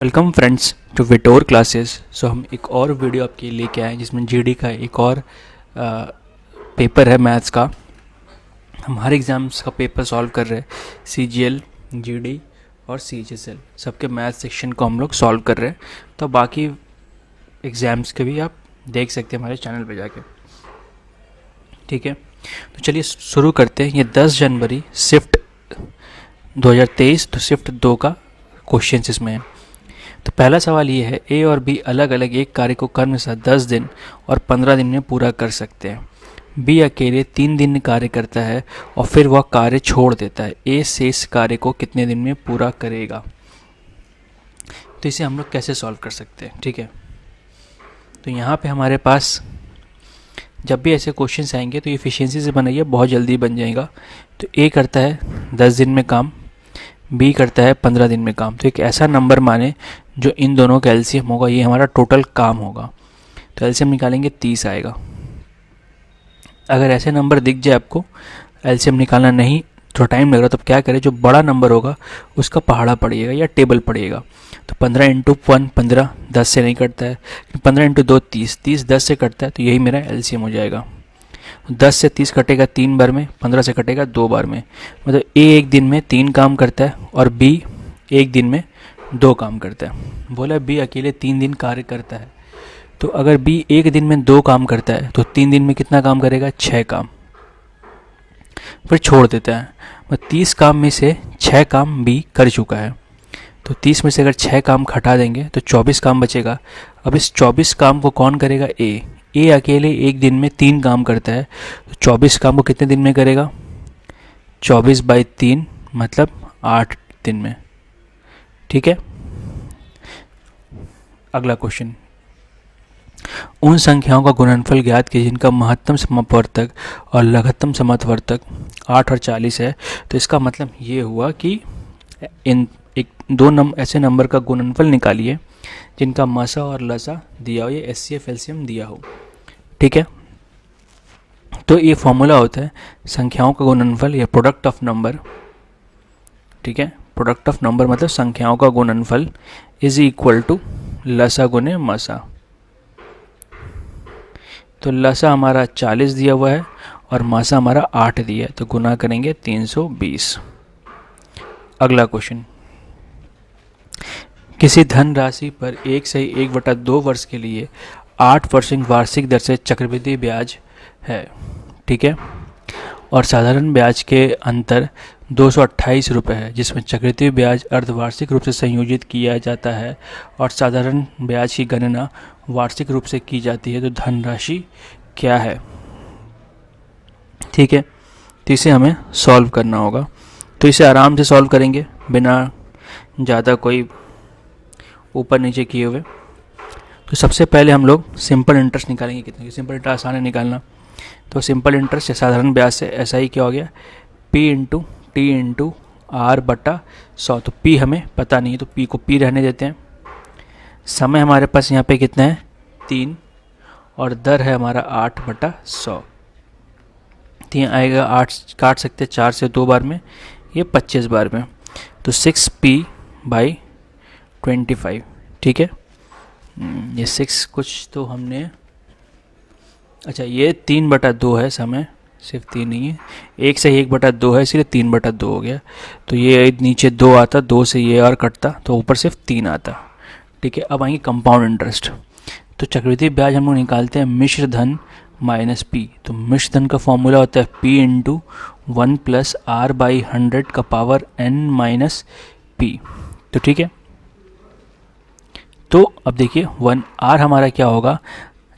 Welcome friends to Vitor classes. So हम एक और वीडियो आपके लिए लेके आए हैं जिसमें जीडी का एक और पेपर है मैथ्स का। हम हर एग्ज़ाम्स का पेपर सॉल्व कर रहे हैं, सीजीएल, जीडी और सीएचएसएल सबके मैथ सेक्शन को हम लोग सॉल्व कर रहे हैं। तो बाकी एग्ज़ाम्स के भी आप देख सकते हैं हमारे चैनल पे जाके, ठीक है। तो चलिए शुरू करते हैं। ये 10 जनवरी शिफ्ट 2023 तो शिफ्ट 2 का क्वेश्चन इसमें है। तो पहला सवाल ये है, ए और बी अलग अलग एक कार्य को क्रम के साथ 10 दिन और 15 दिन में पूरा कर सकते हैं। बी अकेले 3 दिन कार्य करता है और फिर वह कार्य छोड़ देता है। ए शेष कार्य को कितने दिन में पूरा करेगा? तो इसे हम लोग कैसे सॉल्व कर सकते हैं, ठीक है। तो यहाँ पे हमारे पास जब भी ऐसे क्वेश्चंस आएंगे तो एफिशिएंसी से बनाइए, बहुत जल्दी बन जाएगा। तो ए करता है 10 दिन में काम, बी करता है 15 दिन में काम। तो एक ऐसा नंबर माने जो इन दोनों का एलसीएम होगा, ये हमारा टोटल काम होगा। तो एलसीएम निकालेंगे 30 आएगा। अगर ऐसे नंबर दिख जाए आपको, एलसीएम निकालना नहीं थोड़ा टाइम लग रहा, तो क्या करें, जो बड़ा नंबर होगा उसका पहाड़ा पड़िएगा या टेबल पड़िएगा। तो 15 इंटू 1 15, 10 से नहीं कटता है। 15 इंटू 2 30, 30 10 से कटता है, तो यही मेरा एलसीएम हो जाएगा। 10 से 30 कटेगा 3 बार में, 15 से कटेगा 2 बार में। मतलब ए एक दिन में 3 काम करता है और बी एक दिन में 2 काम करता है। बोला बी अकेले 3 दिन कार्य करता है। तो अगर बी एक दिन में 2 काम करता है तो 3 दिन में कितना काम करेगा? 6 काम, फिर छोड़ देता है। 30 काम में से 6 काम बी कर चुका है। तो 30 में से अगर 6 काम हटा देंगे तो 24 काम बचेगा। अब इस 24 काम को कौन करेगा? ए अकेले एक दिन में 3 काम करता है, तो 24 काम को कितने दिन में करेगा? 24/3 मतलब 8 दिन में, ठीक है। अगला क्वेश्चन, उन संख्याओं का गुणनफल ज्ञात कीजिए जिनका महत्तम समवर्तक और लघुत्तम समवर्तक 8 और 40 है। तो इसका मतलब ये हुआ कि इन ऐसे नंबर का गुणनफल निकालिए जिनका मसा और लसा दिया हो, ये एचसीएफ एलसीएम दिया हो, ठीक है। तो ये फॉर्मूला होता है संख्याओं का गुणनफल या प्रोडक्ट ऑफ नंबर, ठीक है। प्रोडक्ट ऑफ नंबर मतलब संख्याओं का गुणनफल इज इक्वल टू लसा गुने मसा। तो लसा हमारा 40 दिया हुआ है और मसा हमारा 8 दिया है, तो गुना करेंगे 320। अगला क्वेश्चन, किसी धन राशि पर 1/1/2 वर्ष के लिए 8% वार्षिक दर से चक्रवृद्धि ब्याज है, ठीक है। और साधारण ब्याज के अंतर 228 रुपये है, जिसमें चक्रवृद्धि ब्याज अर्धवार्षिक रूप से संयोजित किया जाता है और साधारण ब्याज की गणना वार्षिक रूप से की जाती है। तो धनराशि क्या है, ठीक है। तो इसे हमें सॉल्व करना होगा। तो इसे आराम से सॉल्व करेंगे बिना ज़्यादा कोई ऊपर नीचे किए हुए। तो सबसे पहले हम लोग सिंपल इंटरेस्ट निकालेंगे। कितने? सिंपल इंटरेस्ट आसान है निकालना। तो सिंपल इंटरेस्ट साधारण ब्याज से ऐसा ही क्या हो गया, P into T into R बटा 100। तो पी हमें पता नहीं है, तो पी को पी रहने देते हैं। समय हमारे पास यहाँ पे कितना है? 3, और दर है हमारा 8/100। तो यहाँ आएगा 8 काट सकते हैं 4 से 2 बार में, ये 25 बार में। तो 6p/25, ठीक है। ये 6 कुछ तो हमने, अच्छा ये 3/2 है, समय सिर्फ 3 नहीं है, 1 से 1/2 है, इसलिए 3/2 हो गया। तो ये नीचे 2 आता, 2 से ये और कटता, तो ऊपर सिर्फ 3 आता, ठीक है। अब आएंगे कंपाउंड इंटरेस्ट। तो चक्रवृद्धि ब्याज हम लोग निकालते हैं मिश्र धन माइनस पी। तो मिश्र धन का फॉर्मूला होता है पी इंटू 1 + r/100 का पावर n माइनस पी। तो ठीक है। तो अब देखिए 1r हमारा क्या होगा,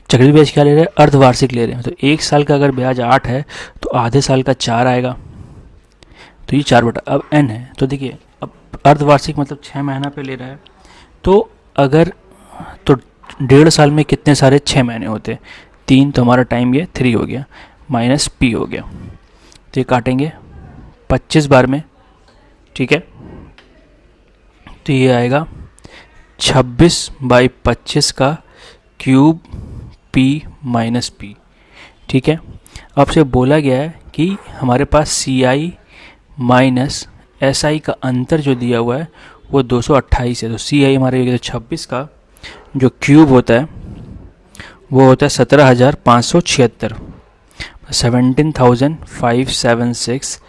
चक्रवृद्धि ब्याज क्या ले रहे हैं? अर्धवार्षिक ले रहे हैं। तो 1 साल का अगर ब्याज 8 है तो आधे साल का 4 आएगा, तो ये 4 बटा, अब n है। तो देखिए अब अर्धवार्षिक मतलब 6 महीना पे ले रहा है। तो अगर तो 1.5 साल में कितने सारे 6 महीने होते हैं? 3, तो हमारा टाइम ये 3 हो गया, माइनस पी हो गया। तो ये काटेंगे 25 बार में, ठीक है। तो ये आएगा 26/25 का क्यूब p माइनस पी, ठीक है। आपसे बोला गया है कि हमारे पास सी आई माइनस एस आई का अंतर जो दिया हुआ है वो 228 है। तो सी आई हमारे 26 का जो क्यूब होता है वो होता है 17,576, 17,576,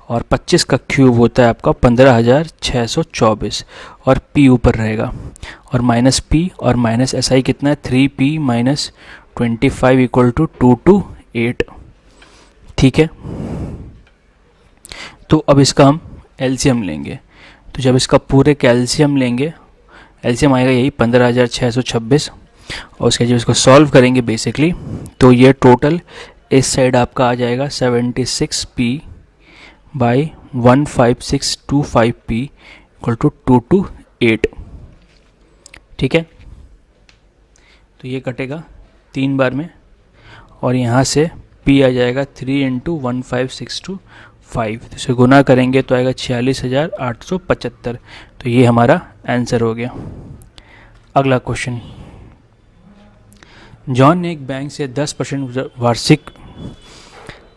और 25 का क्यूब होता है आपका 15,624, और पी ऊपर रहेगा, और माइनस पी और माइनस एस आई कितना है 3p माइनस 25 इक्वल टू 228। ठीक है, तो अब इसका हम एलसीएम लेंगे। तो जब इसका पूरे का एलसीएम लेंगे, एलसीएम आएगा यही 15,626, और उसके जब इसको सॉल्व करेंगे बेसिकली, तो ये टोटल इस साइड आपका आ जाएगा 76p by 15625p equal to 228। ठीक है, तो ये कटेगा 3 बार में, और यहाँ से p आ जाएगा 3 इंटू 15625, तो इसे गुना करेंगे तो आएगा 46,875। तो ये हमारा आंसर हो गया। अगला क्वेश्चन, जॉन ने एक बैंक से 10% वार्षिक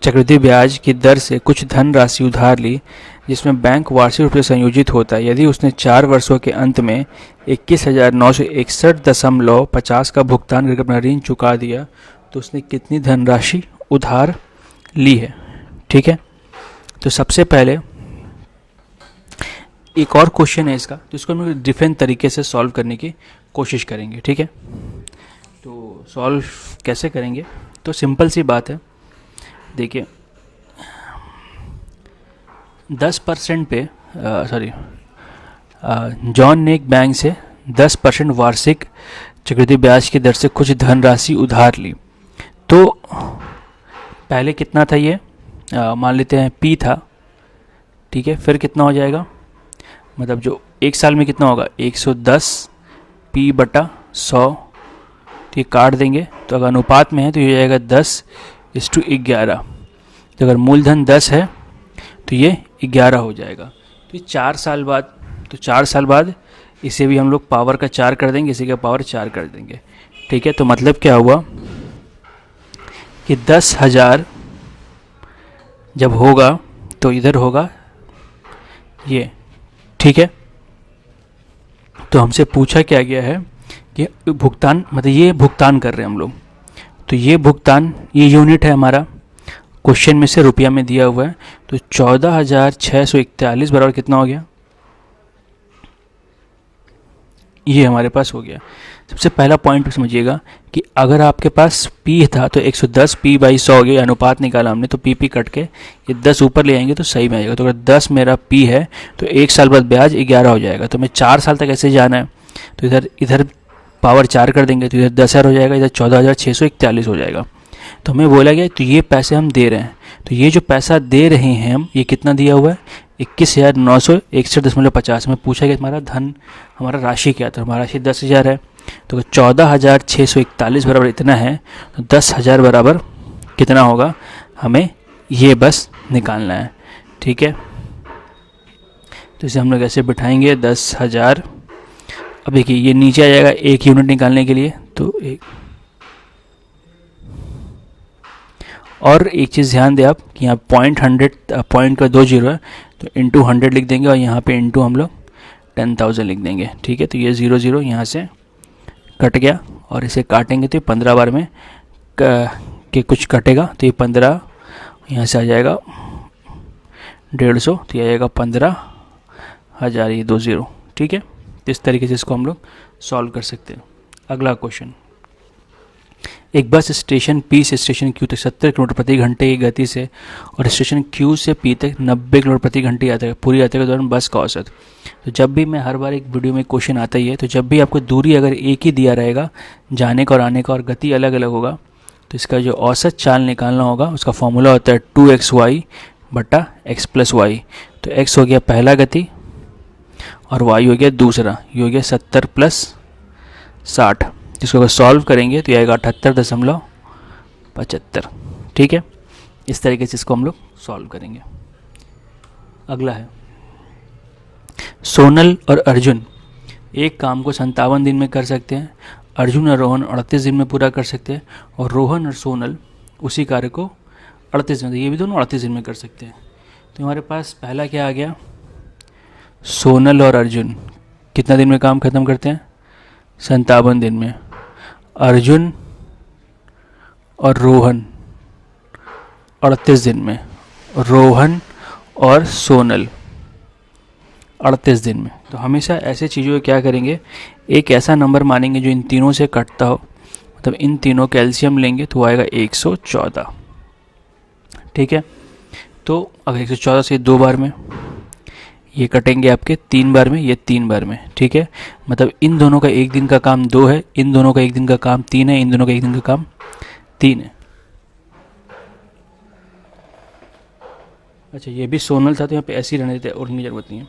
चक्रवृद्धि ब्याज की दर से कुछ धनराशि उधार ली, जिसमें बैंक वार्षिक रूप से संयोजित होता है। यदि उसने 4 वर्षों के अंत में 21,961.50 का भुगतान करके अपना ऋण चुका दिया, तो उसने कितनी धनराशि उधार ली है। ठीक है, तो सबसे पहले एक और क्वेश्चन है इसका, तो इसको हम लोग डिफरेंट तरीके से सॉल्व करने की कोशिश करेंगे। ठीक है, तो सॉल्व कैसे करेंगे, तो सिंपल सी बात है। देखिए 10% पे जॉन ने एक बैंक से 10% वार्षिक चक्रवृद्धि ब्याज की दर से कुछ धनराशि उधार ली। तो पहले कितना था ये, मान लेते हैं p था। ठीक है, फिर कितना हो जाएगा, मतलब जो एक साल में कितना होगा 110 p बटा 100, तो ये काट देंगे, तो अगर अनुपात में है तो ये हो जाएगा 10:11। तो अगर मूलधन 10 है तो ये 11 हो जाएगा। तो ये 4 साल बाद, तो 4 साल बाद इसे भी हम लोग पावर का 4 कर देंगे, इसी का पावर 4 कर देंगे। ठीक है, तो मतलब क्या हुआ कि 10,000 जब होगा तो इधर होगा ये। ठीक है, तो हमसे पूछा क्या गया है कि भुगतान, मतलब ये भुगतान कर रहे हैं हम लोग, तो ये भुगतान, ये यूनिट है हमारा, क्वेश्चन में से रुपया में दिया हुआ है। तो 14,641 बराबर कितना हो गया, ये हमारे पास हो गया। सबसे पहला पॉइंट समझिएगा कि अगर आपके पास P था तो 110 P बाई 100 हो गया, अनुपात निकाला हमने, तो P कट के ये 10 ऊपर ले आएंगे तो सही में आएगा। तो अगर 10 मेरा P है तो 1 साल बाद ब्याज 11 हो जाएगा। तो मैं 4 साल तक ऐसे जाना है, तो इधर पावर 4 कर देंगे, तो इधर 10,000 हो जाएगा, इधर 14,641 हो जाएगा। तो हमें बोला गया तो ये पैसे हम दे रहे हैं, तो ये जो पैसा दे रहे हैं हम, ये कितना दिया हुआ है 21,961.50 में पूछा गया हमारा धन, हमारा राशि क्या था, हमारा राशि 10,000 है। तो 14,641 बराबर इतना है, तो 10,000 बराबर कितना होगा, हमें ये बस निकालना है। ठीक है, तो इसे हम लोग ऐसे बिठाएंगे 10,000। अब देखिए ये नीचे आ जाएगा एक यूनिट निकालने के लिए, तो एक और एक चीज़ ध्यान दें आप कि यहाँ पॉइंट का 2 जीरो है, तो इंटू 100 लिख देंगे, और यहाँ पे इंटू हम लोग 10,000 लिख देंगे। ठीक है, तो ये 0 0 यहाँ से कट गया, और इसे काटेंगे तो 15 बार में के कुछ कटेगा, तो ये 15 यहाँ से आ जाएगा 150, तो ये आएगा 15,000, ये 2 0। ठीक है, तो इस तरीके से इसको हम लोग सॉल्व कर सकते हैं। अगला क्वेश्चन, एक बस स्टेशन P से स्टेशन Q तक 70 किलोमीटर प्रति घंटे की गति से और स्टेशन Q से P तक 90 किलोमीटर प्रति घंटे यात्रा है। पूरी यात्रा के दौरान बस का औसत। तो जब भी मैं हर बार एक वीडियो में क्वेश्चन आता ही है, तो जब भी आपको दूरी अगर एक ही दिया रहेगा जाने का और आने का और गति अलग अलग होगा, तो इसका जो औसत चाल निकालना होगा उसका फॉर्मूला होता है 2xy बटा x प्लस वाई। तो x हो गया पहला गति और y हो गया दूसरा, ये हो गया 70 प्लस 60, जिसको अगर सॉल्व करेंगे तो ये आएगा 78.75। ठीक है, इस तरीके से इसको हम लोग सॉल्व करेंगे। अगला है, सोनल और अर्जुन एक काम को 57 दिन में कर सकते हैं, अर्जुन और रोहन 38 दिन में पूरा कर सकते हैं, और रोहन और सोनल उसी कार्य को 38 दिन, ये भी दोनों 38 दिन में कर सकते हैं। तो हमारे पास पहला क्या आ गया, सोनल और अर्जुन कितना दिन में काम ख़त्म करते हैं? 57 दिन में। अर्जुन और रोहन 38 दिन में। रोहन और सोनल 38 दिन में। तो हमेशा ऐसे चीज़ों को क्या करेंगे, एक ऐसा नंबर मानेंगे जो इन तीनों से कटता हो, मतलब इन तीनों कैल्शियम लेंगे तो आएगा 114। ठीक है, तो अगर 114 से 2 बार में, ये कटेंगे आपके 3 बार में, ये 3 बार में। ठीक है, मतलब इन दोनों का एक दिन का काम 2 है, इन दोनों का एक दिन का काम 3 है, इन दोनों का एक दिन का काम 3 है। अच्छा, ये भी सोनल था तो यहाँ पे ऐसे ही रहने देते हैं, और की जरूरत नहीं है।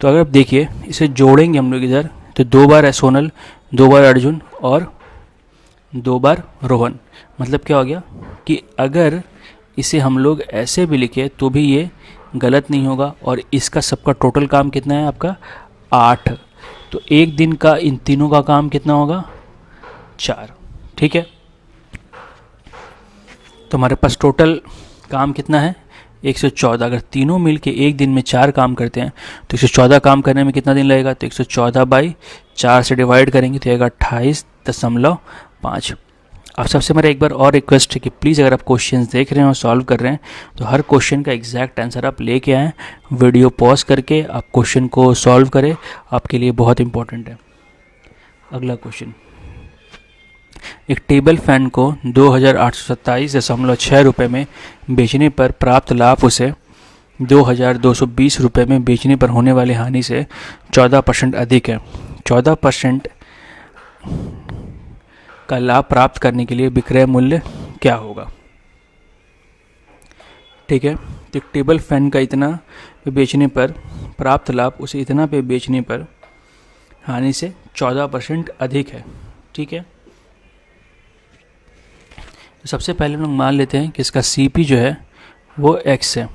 तो अगर आप देखिए इसे जोड़ेंगे हम लोग इधर, तो 2 बार है सोनल, 2 बार अर्जुन और 2 बार रोहन। मतलब क्या हो गया कि अगर इसे हम लोग ऐसे भी लिखे तो भी ये गलत नहीं होगा, और इसका सबका टोटल काम कितना है आपका 8। तो एक दिन का इन तीनों का काम कितना होगा 4। ठीक है, तो हमारे पास टोटल काम कितना है 114। अगर तीनों मिल के एक दिन में 4 काम करते हैं तो 114 काम करने में कितना दिन लगेगा, तो 114/4 से डिवाइड करेंगे तो आएगा 28.5। अब सबसे मेरा एक बार और रिक्वेस्ट है कि प्लीज़ अगर आप क्वेश्चंस देख रहे हैं और सॉल्व कर रहे हैं तो हर क्वेश्चन का एग्जैक्ट आंसर आप लेके आएँ, वीडियो पॉज करके आप क्वेश्चन को सॉल्व करें, आपके लिए बहुत इंपॉर्टेंट है। अगला क्वेश्चन, एक टेबल फैन को 2,827.6 रुपये में बेचने पर प्राप्त लाभ उसे 2,220 रुपये में बेचने पर होने वाली हानि से 14% अधिक है। 14% का लाभ प्राप्त करने के लिए विक्रय मूल्य क्या होगा? ठीक है, तो टेबल फैन का इतना पे बेचने पर प्राप्त लाभ उसे इतना पे बेचने पर हानि से 14% अधिक है। ठीक है, तो सबसे पहले हम लोग मान लेते हैं कि इसका CP जो है वो X है।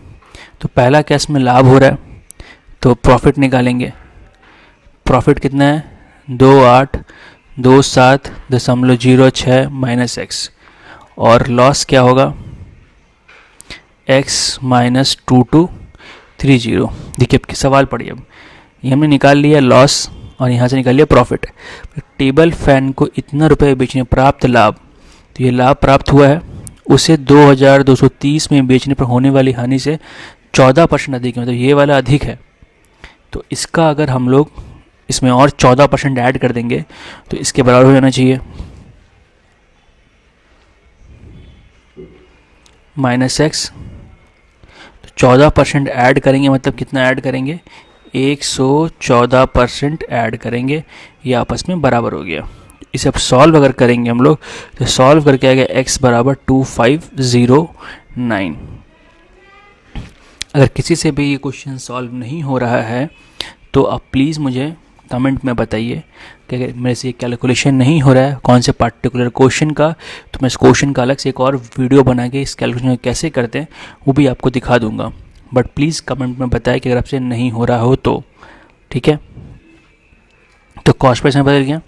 तो पहला क्या इसमें लाभ हो रहा है, तो प्रॉफिट निकालेंगे। प्रॉफिट कितना है 2827.06 माइनस X, और लॉस क्या होगा X माइनस 2230। देखिए अब सवाल पढ़िए, अब ये हमने निकाल लिया लॉस और यहाँ से निकाल लिया प्रॉफिट। टेबल फैन को इतना रुपये बेचने प्राप्त लाभ, तो ये लाभ प्राप्त हुआ है, उसे 2230 में बेचने पर होने वाली हानि से 14% अधिक है, मतलब ये वाला अधिक है। तो इसका अगर हम लोग इसमें और 14% ऐड कर देंगे तो इसके बराबर हो जाना चाहिए माइनस X। तो 14% ऐड करेंगे, मतलब कितना ऐड करेंगे 114% ऐड करेंगे, ये आपस में बराबर हो गया। इसे अब सॉल्व अगर करेंगे हम लोग तो सॉल्व करके आएगा x बराबर 2509। अगर किसी से भी ये क्वेश्चन सॉल्व नहीं हो रहा है तो आप प्लीज़ मुझे कमेंट में बताइए कि अगर मेरे से कैलकुलेशन नहीं हो रहा है कौन से पार्टिकुलर क्वेश्चन का, तो मैं इस क्वेश्चन का अलग से एक और वीडियो बना के इस कैलकुलेशन कैसे करते हैं वो भी आपको दिखा दूंगा। बट प्लीज़ कमेंट में बताएं कि अगर आपसे नहीं हो रहा हो तो। ठीक है, तो कॉस्ट प्राइस में बदल गया।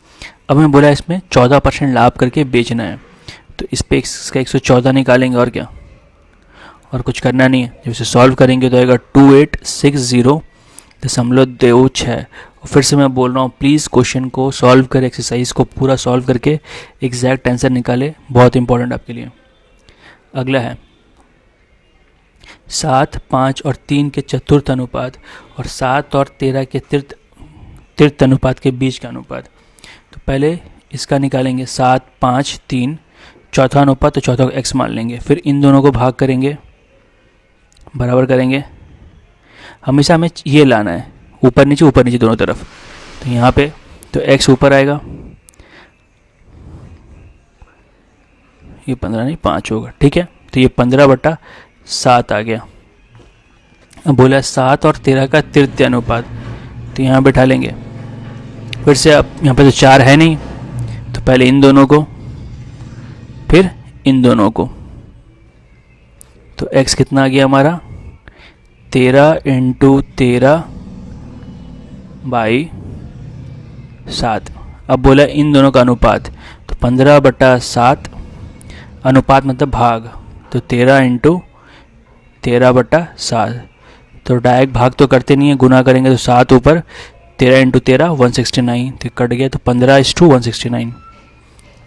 अब मैं बोला इसमें 14% लाभ करके बेचना है, तो इस पे इसका 114 निकालेंगे और क्या, और कुछ करना नहीं है। जब इसे सॉल्व करेंगे तो आएगा 2860.26। और फिर से मैं बोल रहा हूँ प्लीज़ क्वेश्चन को सॉल्व करें, एक्सरसाइज को पूरा सॉल्व करके एग्जैक्ट आंसर निकाले, बहुत इंपॉर्टेंट आपके लिए। अगला है 7, 5 और 3 के चतुर्थ अनुपात और 7 और 13 के तृतीय अनुपात के बीच का अनुपात। तो पहले इसका निकालेंगे 7, 5, 3, चौथा अनुपात, तो चौथा को x मान लेंगे। फिर इन दोनों को भाग करेंगे, बराबर करेंगे। हमेशा हमें ये लाना है ऊपर नीचे दोनों तरफ। तो यहाँ पे तो x ऊपर आएगा, ये 15 नहीं 5 होगा। ठीक है, तो ये 15/7 आ गया। अब बोला 7 और 13 का तृतीय अनुपात, तो यहाँ बैठा लेंगे। फिर से अब यहाँ पे तो 4 है नहीं, तो पहले इन दोनों को फिर इन दोनों को, तो x कितना आ गया हमारा 13 × 13/7। अब बोला इन दोनों का अनुपात, तो 15/7 अनुपात मतलब भाग, तो 13 × 13/7। तो डायरेक्ट भाग तो करते नहीं है, गुना करेंगे तो 7 ऊपर 13 इंटू 13 169, तो कट गया, तो 15:169।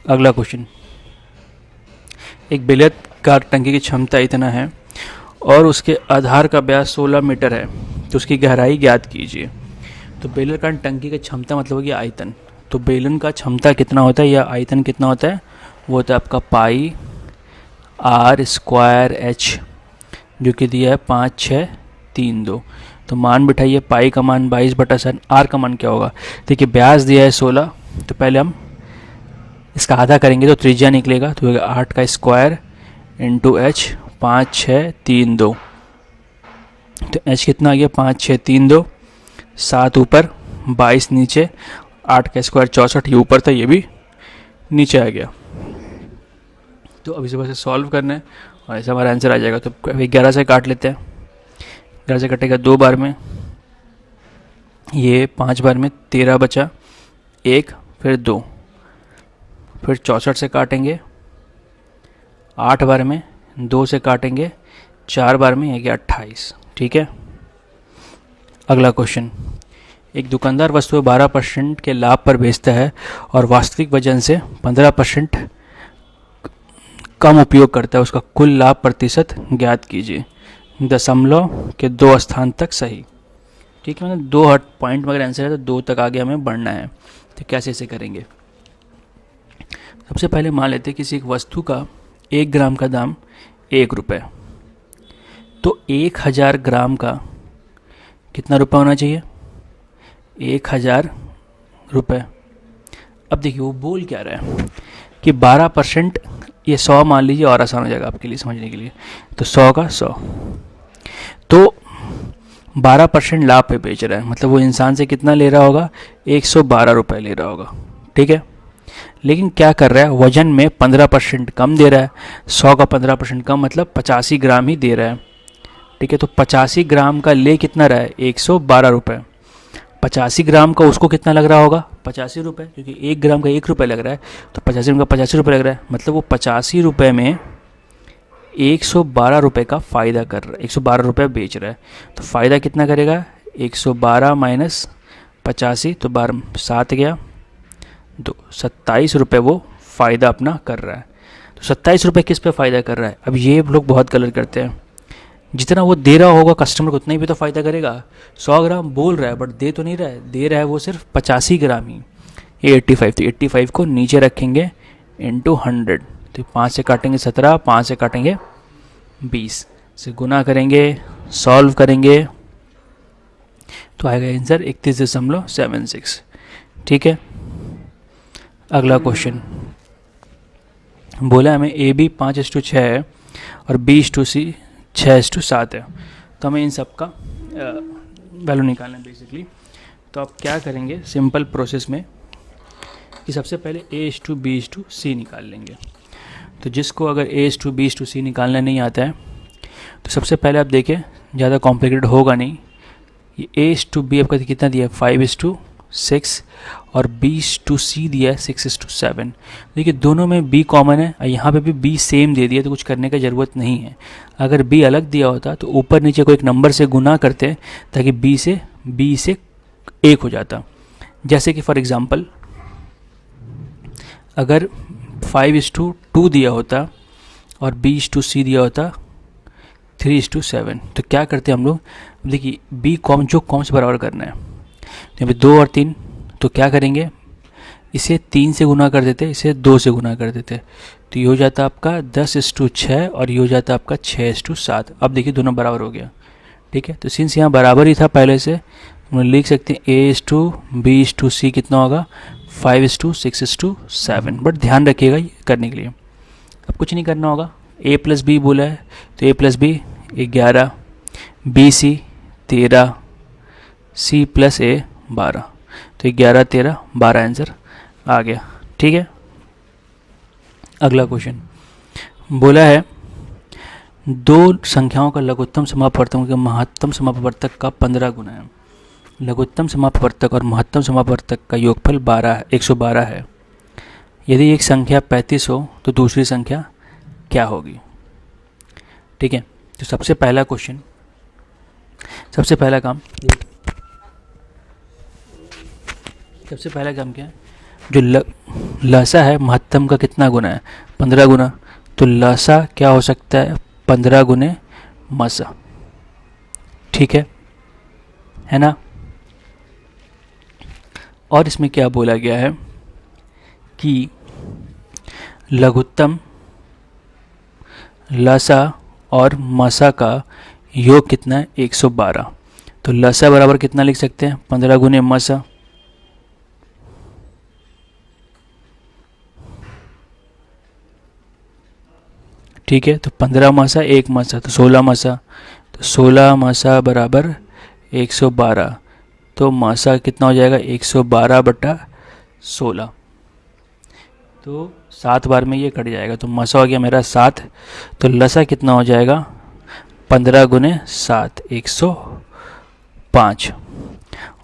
अगला क्वेश्चन, एक बिलियर्ड का टंकी की क्षमता इतना है और उसके आधार का व्यास 16 मीटर है, तो उसकी गहराई ज्ञात कीजिए। तो बेलन का टंकी की क्षमता मतलब होगी आयतन। तो बेलन का क्षमता कितना होता है या आयतन कितना होता है, वो होता है आपका पाई आर स्क्वायर एच, जो कि दिया है 5,6,3,2। तो मान बिठाइए, पाई का मान 22/7, आर का मान क्या होगा, देखिए व्यास दिया है 16, तो पहले हम इसका आधा करेंगे तो त्रिज्या निकलेगा, तो 8 का स्क्वायर इंटू एच 5,6,3,2। तो एच कितना आ गया 5,6,3,2, 7 ऊपर 22 नीचे, 8 का स्क्वायर 64, ये ऊपर था ये भी नीचे आ गया। तो अब इसे बस सॉल्व करना है और ऐसा हमारा आंसर आ जाएगा। तो 11 से काट लेते हैं, 11 से कटेगा 2 बार में, ये 5 बार में 13 बचा, 1 फिर 2, फिर 64 से काटेंगे 8 बार में, 2 से काटेंगे 4 बार में, ये गया 28। ठीक है। अगला क्वेश्चन, एक दुकानदार वस्तु 12% के लाभ पर बेचता है और वास्तविक वजन से 15% कम उपयोग करता है, उसका कुल लाभ प्रतिशत ज्ञात कीजिए, दशमलव के 2 स्थान तक सही। ठीक है, मतलब 2 पॉइंट में अगर आंसर है तो 2 तक आगे हमें बढ़ना है। तो कैसे इसे करेंगे, सबसे पहले मान लेते हैं किसी एक वस्तु का 1 ग्राम का दाम 1 रुपये, तो 1000 ग्राम का कितना रुपये होना चाहिए, 1000 रुपये। अब देखिए वो बोल क्या रहा है कि 12%, ये 100 मान लीजिए और आसान हो जाएगा आपके लिए समझने के लिए, तो 100 का 100, तो 12% लाभ पे बेच रहा है, मतलब वो इंसान से कितना ले रहा होगा, 112 रुपये ले रहा होगा। ठीक है, लेकिन क्या कर रहा है, वजन में 15% कम दे रहा है, 100 का 15% कम मतलब 85 ग्राम ही दे रहा है। ठीक है, तो 85 ग्राम का ले कितना रहा है, 112 रुपये। 85 ग्राम का उसको कितना लग रहा होगा, 85 रुपये, क्योंकि 1 ग्राम का 1 रुपये लग रहा है, तो 85 ग्राम का 85 रुपये लग रहा है, मतलब वो 85 रुपये में 112 रुपये का फ़ायदा कर रहा है, 112 रुपये बेच रहा है। तो फ़ायदा कितना करेगा, 112 माइनस 85, तो 12 7 गया, 2 27 रुपये वो फ़ायदा अपना कर रहा है। तो 27 रुपये किस पे फ़ायदा कर रहा है, अब ये लोग बहुत गलत करते हैं, जितना वो दे रहा होगा कस्टमर को उतना ही भी तो फ़ायदा करेगा। 100 ग्राम बोल रहा है बट दे तो नहीं रहा है, दे रहा है वो सिर्फ 85 ग्राम ही, ये 85, तो 85 को नीचे रखेंगे इंटू 100, तो 5 से काटेंगे 17, 5 से काटेंगे 20, से गुना करेंगे, सॉल्व करेंगे, तो आएगा आंसर 31.76। ठीक है। अगला क्वेश्चन बोला हमें ए बी 5:6 है और B/C 6:7 है, तो हमें इन सब का वैल्यू निकालना है बेसिकली। तो आप क्या करेंगे सिंपल प्रोसेस में कि सबसे पहले A/B/C निकाल लेंगे। तो जिसको अगर A/B/C निकालना नहीं आता है तो सबसे पहले आप देखें, ज़्यादा कॉम्प्लिकेटेड होगा नहीं, ये A/B आपका कितना दिया है 5:6 और B/C दिया है 6:7। देखिए दोनों में B कॉमन है और यहाँ पे भी B सेम दे दिया, तो कुछ करने का ज़रूरत नहीं है। अगर B अलग दिया होता तो ऊपर नीचे को एक नंबर से गुना करते ताकि B से 1 हो जाता। जैसे कि फॉर एग्ज़ाम्पल अगर 5:2 दिया होता और B/C दिया होता 3:7, तो क्या करते हम लोग, देखिए B कॉम से बराबर करना है, तो यहाँ पे 2 और 3, तो क्या करेंगे इसे 3 से गुना कर देते, इसे 2 से गुना कर देते, तो ये हो जाता आपका 10:6 और ये हो जाता आपका 6:7। अब देखिए दोनों बराबर हो गया। ठीक है, तो सिंस यहाँ बराबर ही था पहले से, हम लोग लिख सकते हैं A/B/C कितना होगा 5:6:7। बट ध्यान रखिएगा ये करने के लिए अब कुछ नहीं करना होगा, A+B बोला है तो A+B 11, BC 13, C+A 12, तो 11 13 12 आंसर आ गया। ठीक है। अगला क्वेश्चन बोला है दो संख्याओं का लघुत्तम समापवर्तक के महत्तम समापवर्तक का 15 गुना है। लघुत्तम समापवर्तक और महत्तम समापवर्तक का योगफल 112 है। यदि एक संख्या 35 हो तो दूसरी संख्या क्या होगी। ठीक है, तो सबसे पहला क्वेश्चन, सबसे पहला काम सबसे पहला काम क्या है, जो लसा है महत्तम का कितना गुना है, 15 गुना। तो लसा क्या हो सकता है, 15 गुने मसा। ठीक है ना। और इसमें क्या बोला गया है कि लघुत्तम लसा और मसा का योग कितना है, 112। तो लसा बराबर कितना लिख सकते हैं, 15 गुने मसा। ठीक है, तो 15 मसा 1 मसा तो 16 मसा। तो 16 मसा बराबर 112। तो मसा कितना हो जाएगा, 112/16। तो 7 बार में ये कट जाएगा, तो मसा हो गया मेरा 7। तो लसा कितना हो जाएगा, 15 गुने 7 105।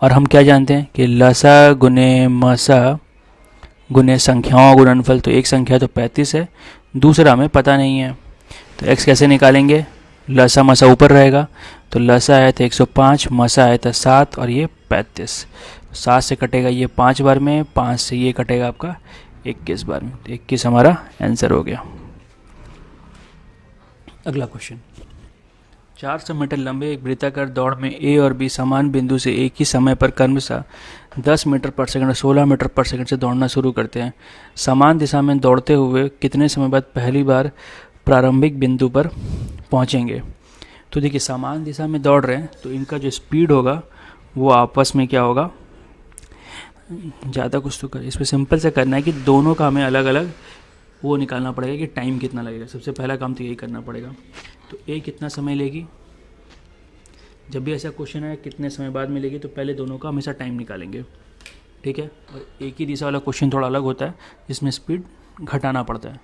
और हम क्या जानते हैं कि लसा गुने मसा गुने संख्याओं गुणनफल, तो एक संख्या तो 35 है, दूसरा हमें पता नहीं है। तो x कैसे निकालेंगे, लसा मसा ऊपर रहेगा, तो लसा आया था 105, मसा आया था 7 और ये 35। 7 से कटेगा ये 5 बार में, 5 से ये कटेगा आपका 21 बार में। तो 21 हमारा आंसर हो गया। अगला क्वेश्चन, 400 मीटर लंबे एक वृत्ताकार दौड़ में ए और बी समान बिंदु से एक ही समय पर क्रमशः 10 मीटर पर सेकंड और 16 मीटर पर सेकंड से दौड़ना शुरू करते हैं। समान दिशा में दौड़ते हुए कितने समय बाद पहली बार प्रारंभिक बिंदु पर पहुंचेंगे। तो देखिए, समान दिशा में दौड़ रहे हैं तो इनका जो स्पीड होगा वो आपस में क्या होगा, ज़्यादा कुछ तो कर, इसमें सिंपल से करना है कि दोनों का हमें अलग अलग वो निकालना पड़ेगा कि टाइम कितना लगेगा। सबसे पहला काम तो यही करना पड़ेगा। तो ए कितना समय लेगी, जब भी ऐसा क्वेश्चन है कितने समय बाद मिलेगी, तो पहले दोनों का हमेशा टाइम निकालेंगे। ठीक है, और एक ही दिशा वाला क्वेश्चन थोड़ा अलग होता है, जिसमें स्पीड घटाना पड़ता है।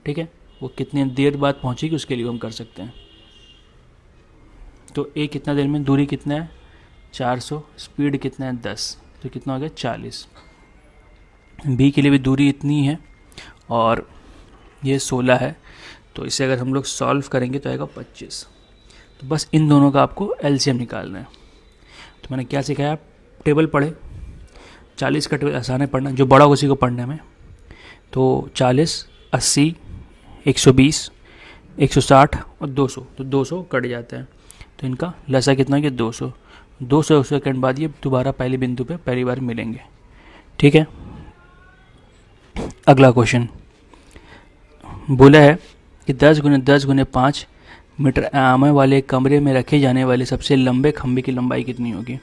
ठीक है, वो कितनी देर बाद पहुंचेगी उसके लिए हम कर सकते हैं। तो ए कितना देर में, दूरी कितना है 400, स्पीड कितना है 10, तो कितना हो गया 40। बी के लिए भी दूरी इतनी है और ये 16 है, तो इसे अगर हम लोग सॉल्व करेंगे तो आएगा 25। तो बस इन दोनों का आपको एलसीएम निकालना है। तो मैंने क्या सिखाया, आप टेबल पढ़े, 40 का टेबल आसान है पढ़ना, जो बड़ा उसी को पढ़ना है हमें। तो 40, 80, 120, 160 और 200, तो 200 कट जाता है। तो इनका लसा कितना है, 200। 200 सेकंड बाद ये दोबारा पहले बिंदु पे पहली बार मिलेंगे। ठीक है, अगला क्वेश्चन बोला है कि 10 गुने 10 गुने 5 मीटर आयाम वाले कमरे में रखे जाने वाले सबसे लंबे खंभे की लंबाई कितनी होगी।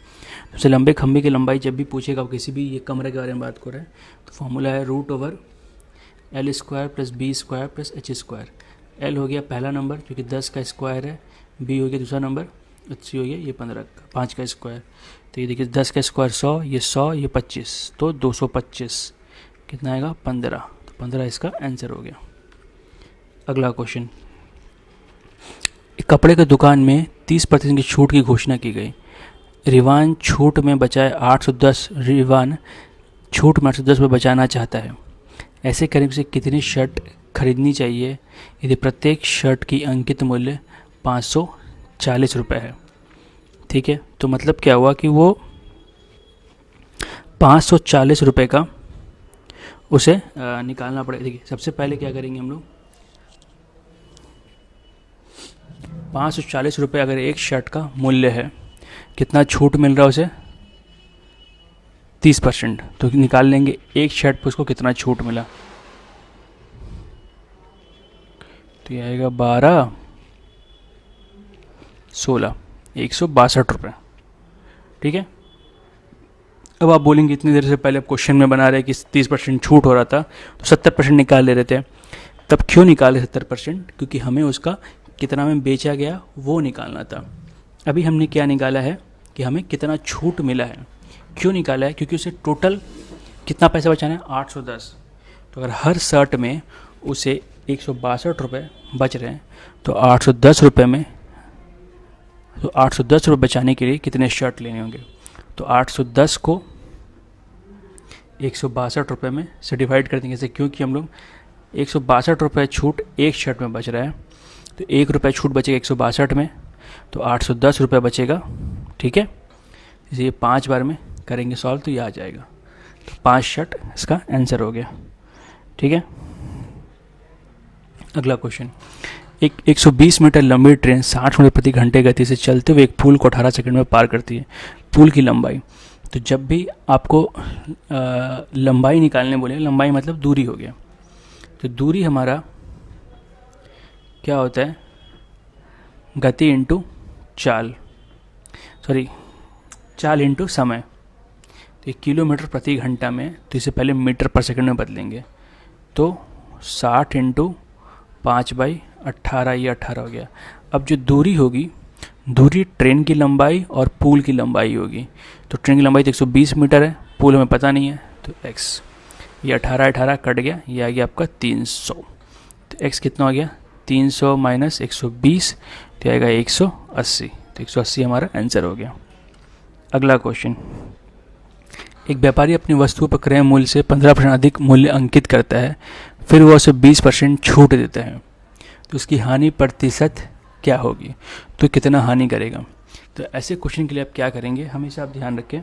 सबसे लंबे खंभे की लंबाई जब भी पूछेगा, किसी भी ये कमरे के बारे में बात कर रहे हैं, तो फॉर्मूला है √L² + B² + H²। L हो गया पहला नंबर जो कि 10 का स्क्वायर है, B हो गया दूसरा नंबर, H हो गया ये 15 का 5 का स्क्वायर। तो ये देखिए 10 का स्क्वायर 100, ये 100, ये 25, तो 225 कितना आएगा 15। तो 15 इसका आंसर हो गया। अगला क्वेश्चन, कपड़े की दुकान में 30% की छूट की घोषणा की गई। रिवान छूट में बचाए 810, रिवान छूट में 810 में बचाना चाहता है। ऐसे करीब से कितनी शर्ट खरीदनी चाहिए यदि प्रत्येक शर्ट की अंकित मूल्य 540 रुपये है। ठीक है, तो मतलब क्या हुआ कि वो 540 रुपये का उसे निकालना पड़ेगा। देखिए सबसे पहले क्या करेंगे हम लोग, 540 रुपये अगर एक शर्ट का मूल्य है, कितना छूट मिल रहा है उसे 30%, तो निकाल लेंगे एक शर्ट पर उसको कितना छूट मिला। तो ये आएगा 12, 16, 162 रुपये। ठीक है, अब आप बोलेंगे इतनी देर से पहले आप क्वेश्चन में बना रहे कि 30% छूट हो रहा था तो 70% निकाल ले रहे थे। तब क्यों निकाले 70%, क्योंकि हमें उसका कितना में बेचा गया वो निकालना था। अभी हमने क्या निकाला है कि हमें कितना छूट मिला है। क्यों निकाला है, क्योंकि उसे टोटल कितना पैसा बचाना है 810। तो अगर हर शर्ट में उसे 162 रुपये बच रहे हैं, तो 810 रुपये में, तो 810 रुपये बचाने के लिए कितने शर्ट लेने होंगे। तो 810 को 162 रुपये में से डिवाइड कर देंगे, क्योंकि हम लोग 162 रुपये छूट एक शर्ट में बच रहा है, तो 1 रुपये छूट बचेगा 162 में, तो 810 रुपये बचेगा। ठीक है, इसे 5 बार में करेंगे सॉल्व तो ये आ जाएगा। तो 5 शर्ट इसका आंसर हो गया। ठीक है, अगला क्वेश्चन, एक 120 मीटर लंबी ट्रेन 60 मीटर प्रति घंटे गति से चलते हुए एक पुल को 18 सेकंड में पार करती है। पुल की लंबाई, तो जब भी आपको लंबाई निकालने बोले, लंबाई मतलब दूरी हो गया, तो दूरी हमारा क्या होता है, गति इंटू चाल, चाल इंटू समय। तो 1 किलोमीटर प्रति घंटा में, तो इसे पहले मीटर पर सेकंड में बदलेंगे, तो 60 इंटू 5/18, ये 18 हो गया। अब जो दूरी होगी, दूरी ट्रेन की लंबाई और पुल की लंबाई होगी। तो ट्रेन की लंबाई तो 120 मीटर है, पुल हमें पता नहीं है, तो x, ये 18 कट गया, ये आ गया आपका 300। तो x कितना हो गया, 300 माइनस 120, तो आएगा 180। तो 180 हमारा आंसर हो गया। अगला क्वेश्चन, एक व्यापारी अपनी वस्तु पर क्रय मूल्य से 15% अधिक मूल्य अंकित करता है, फिर वह उसे 20% छूट देता है, तो उसकी हानि प्रतिशत क्या होगी, तो कितना हानि करेगा। तो ऐसे क्वेश्चन के लिए आप क्या करेंगे, हमेशा आप ध्यान रखें,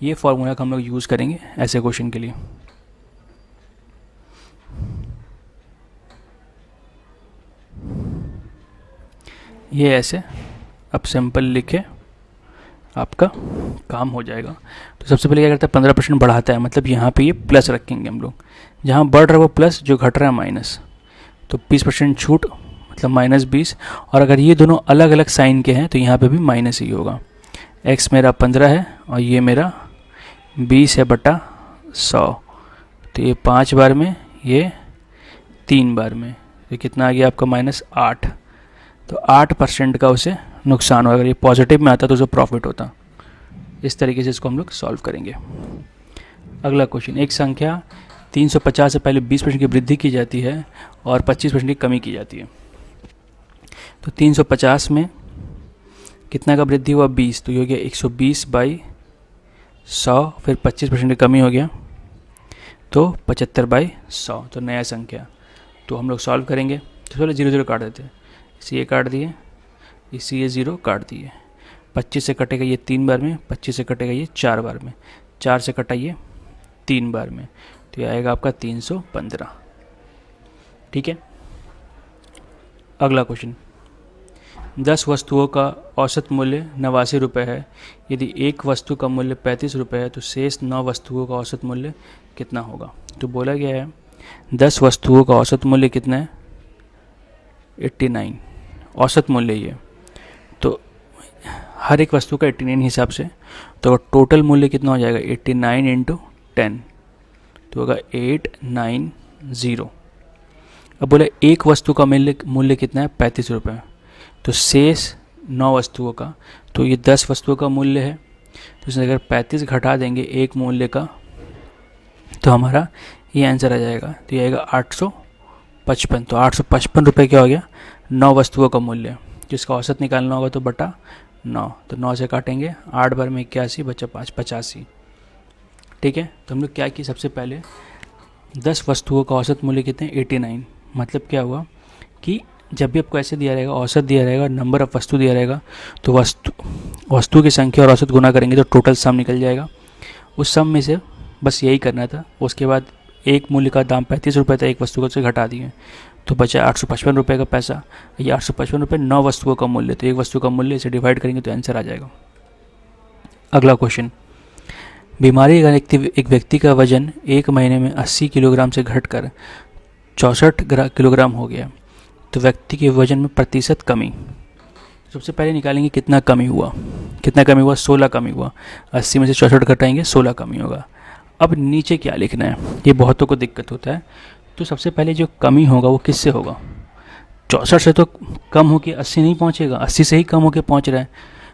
ये फॉर्मूला का हम लोग यूज़ करेंगे ऐसे क्वेश्चन के लिए। ये ऐसे अब सिंपल लिखे, आपका काम हो जाएगा। तो सबसे पहले क्या करता है, 15% बढ़ाता है, मतलब यहाँ पे ये प्लस रखेंगे हम लोग, जहाँ बढ़ रहा है वो प्लस, जो घट रहा है माइनस, तो 20% छूट मतलब -20। और अगर ये दोनों अलग अलग साइन के हैं तो यहाँ पे भी माइनस ही होगा। x मेरा 15 है और ये मेरा 20 है बटा 100, तो ये 5 बार में, ये 3 बार में, तो कितना आ गया आपका -8। तो 8% का उसे नुकसान होगा। अगर ये पॉजिटिव में आता तो उसे प्रॉफिट होता। इस तरीके से इसको हम लोग सॉल्व करेंगे। अगला क्वेश्चन, एक संख्या 350 से पहले 20% की वृद्धि की जाती है और 25% की कमी की जाती है। तो 350 में कितना का वृद्धि हुआ, 20, तो ये हो गया 120/100, फिर 25% की कमी हो गया तो 75/100, तो नया संख्या। तो हम लोग सॉल्व करेंगे, तो पहले 0 0 काट देते हैं, इसे ये काट दिए, इसे ये 0 काट दिए, 25 से कटेगा ये 3 बार में, 25 से कटेगा ये 4 बार में, 4 से कटा ये 3 बार में, तो ये आएगा आपका 315। ठीक है, अगला क्वेश्चन, 10 वस्तुओं का औसत मूल्य 89 रुपये है। यदि एक वस्तु का मूल्य 35 रुपये है तो शेष 9 वस्तुओं का औसत मूल्य कितना होगा। तो बोला गया है 10 वस्तुओं का औसत मूल्य कितना है, 89 औसत मूल्य ये। तो हर एक वस्तु का 89 हिसाब से, तो टोटल मूल्य कितना हो जाएगा, 89 इंटू 10, तो होगा 890। अब बोला एक वस्तु का मूल्य कितना है, 35 रुपये, तो शेष 9 वस्तुओं का, तो ये 10 वस्तुओं का मूल्य है, तो इसमें अगर 35 घटा देंगे एक मूल्य का, तो हमारा ये आंसर आ जाएगा। तो ये आएगा 855। तो 855 रुपये क्या हो गया, 9 वस्तुओं का मूल्य, जिसका औसत निकालना होगा तो बटा 9, तो 9 से काटेंगे, 8 बार में 81 बचा 5, 85। ठीक है, तो हम लोग क्या किए, सबसे पहले 10 वस्तुओं का औसत मूल्य कितने, 89। मतलब क्या हुआ कि जब भी आपको ऐसे दिया रहेगा, औसत दिया रहेगा, नंबर ऑफ वस्तु दिया रहेगा, तो वस्तु की संख्या और औसत गुना करेंगे तो टोटल सम निकल जाएगा। उस सम में से बस यही करना था। उसके बाद एक मूल्य का दाम 35 रुपये था, एक वस्तु को से घटा दिए, तो बचा 855 रुपये का पैसा। ये 855 रुपये 9 वस्तुओं का मूल्य, तो एक वस्तु का मूल्य इसे डिवाइड करेंगे तो आंसर आ जाएगा। अगला क्वेश्चन, बीमारी का एक व्यक्ति का वजन 1 महीने में 80 किलोग्राम से घटकर 64 किलोग्राम हो गया, तो व्यक्ति के वजन में प्रतिशत कमी। सबसे पहले निकालेंगे कितना कमी हुआ, 16 कमी हुआ। 80 में से 64 घटाएंगे, 16 कमी होगा। अब नीचे क्या लिखना है, ये बहुतों को दिक्कत होता है। तो सबसे पहले जो कमी होगा वो किससे होगा, 64 से तो कम होकर 80 नहीं पहुँचेगा, 80 से ही कम होकर पहुँच रहा है,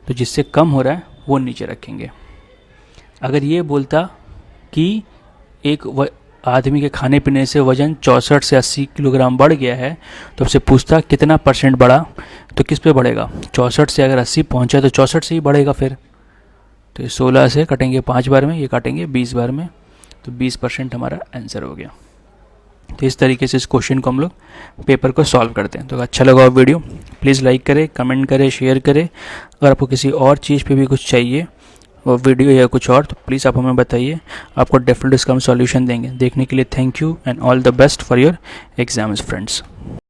तो जिससे कम हो रहा है वो नीचे रखेंगे। अगर ये बोलता कि एक आदमी के खाने पीने से वजन 64 से 80 किलोग्राम बढ़ गया है, तो उससे पूछता कितना % बढ़ा, तो किस पे बढ़ेगा, 64 से अगर 80 पहुंचा तो 64 से ही बढ़ेगा फिर। तो ये 16 से कटेंगे 5 बार में, ये काटेंगे 20 बार में, तो 20% हमारा आंसर हो गया। तो इस तरीके से इस क्वेश्चन को हम लोग पेपर को सॉल्व करते हैं। तो अच्छा लगा वीडियो, प्लीज़ लाइक करें, कमेंट करें, शेयर करें। अगर आपको किसी और चीज़ पे भी कुछ चाहिए वीडियो या कुछ और, तो प्लीज़ आप हमें बताइए, आपको डेफिनेटली इसका हम सॉल्यूशन देंगे। देखने के लिए thank you and all the best for your exams friends.